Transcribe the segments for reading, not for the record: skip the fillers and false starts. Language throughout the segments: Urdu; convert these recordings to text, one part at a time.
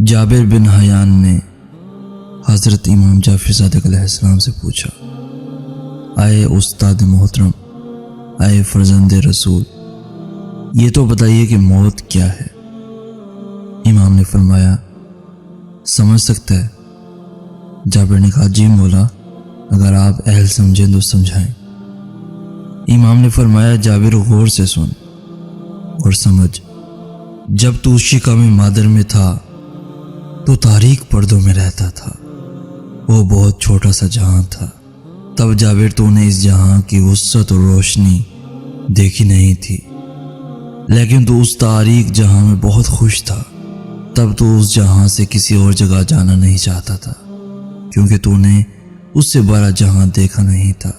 جابر بن حیان نے حضرت امام جعفر صادق علیہ السلام سے پوچھا، اے استاد محترم، اے فرزند رسول، یہ تو بتائیے کہ موت کیا ہے؟ امام نے فرمایا، سمجھ سکتا ہے؟ جابر نے کہا، جی مولا، اگر آپ اہل سمجھیں تو سمجھائیں۔ امام نے فرمایا، جابر غور سے سن اور سمجھ، جب تو شکم مادر میں تھا تو تاریک پردوں میں رہتا تھا، وہ بہت چھوٹا سا جہاں تھا۔ تب جابر تو نے اس جہاں کی وسعت اور روشنی دیکھی نہیں تھی، لیکن تو اس تاریک جہاں میں بہت خوش تھا۔ تب تو اس جہاں سے کسی اور جگہ جانا نہیں چاہتا تھا، کیونکہ تو نے اس سے بڑا جہاں دیکھا نہیں تھا۔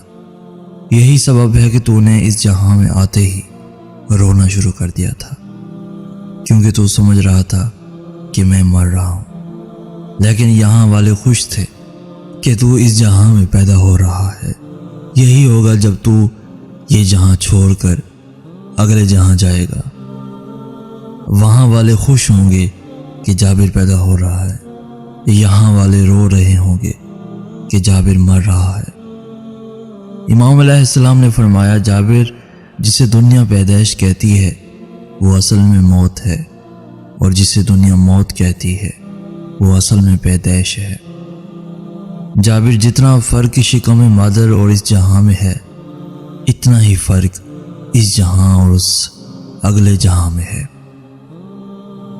یہی سبب ہے کہ تو نے اس جہاں میں آتے ہی رونا شروع کر دیا تھا، کیونکہ تو سمجھ رہا تھا کہ میں مر رہا ہوں، لیکن یہاں والے خوش تھے کہ تو اس جہاں میں پیدا ہو رہا ہے۔ یہی ہوگا جب تو یہ جہاں چھوڑ کر اگلے جہاں جائے گا، وہاں والے خوش ہوں گے کہ جابر پیدا ہو رہا ہے، یہاں والے رو رہے ہوں گے کہ جابر مر رہا ہے۔ امام علیہ السلام نے فرمایا، جابر جسے دنیا پیدائش کہتی ہے وہ اصل میں موت ہے، اور جسے دنیا موت کہتی ہے وہ اصل میں پیدائش ہے۔ جابر، جتنا فرق شکم مادر اور اس جہاں میں ہے، اتنا ہی فرق اس جہاں اور اس اگلے جہاں میں ہے۔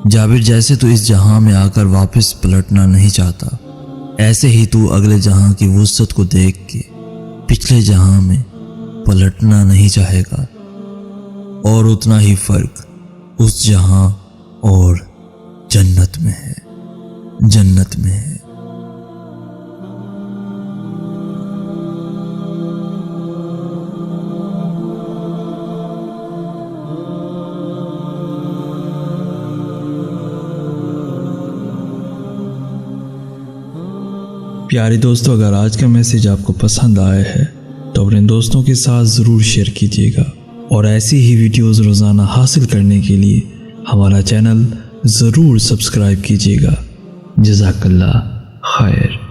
جابر، جیسے تو اس جہاں میں آ کر واپس پلٹنا نہیں چاہتا، ایسے ہی تو اگلے جہاں کی وسعت کو دیکھ کے پچھلے جہاں میں پلٹنا نہیں چاہے گا، اور اتنا ہی فرق اس جہاں اور جنت میں ہے، جنت میں ہے۔ پیارے دوستو، اگر آج کا میسیج آپ کو پسند آیا ہے تو اپنے دوستوں کے ساتھ ضرور شیئر کیجیے گا، اور ایسی ہی ویڈیوز روزانہ حاصل کرنے کے لیے ہمارا چینل ضرور سبسکرائب کیجیے گا۔ جزاک اللہ خیر۔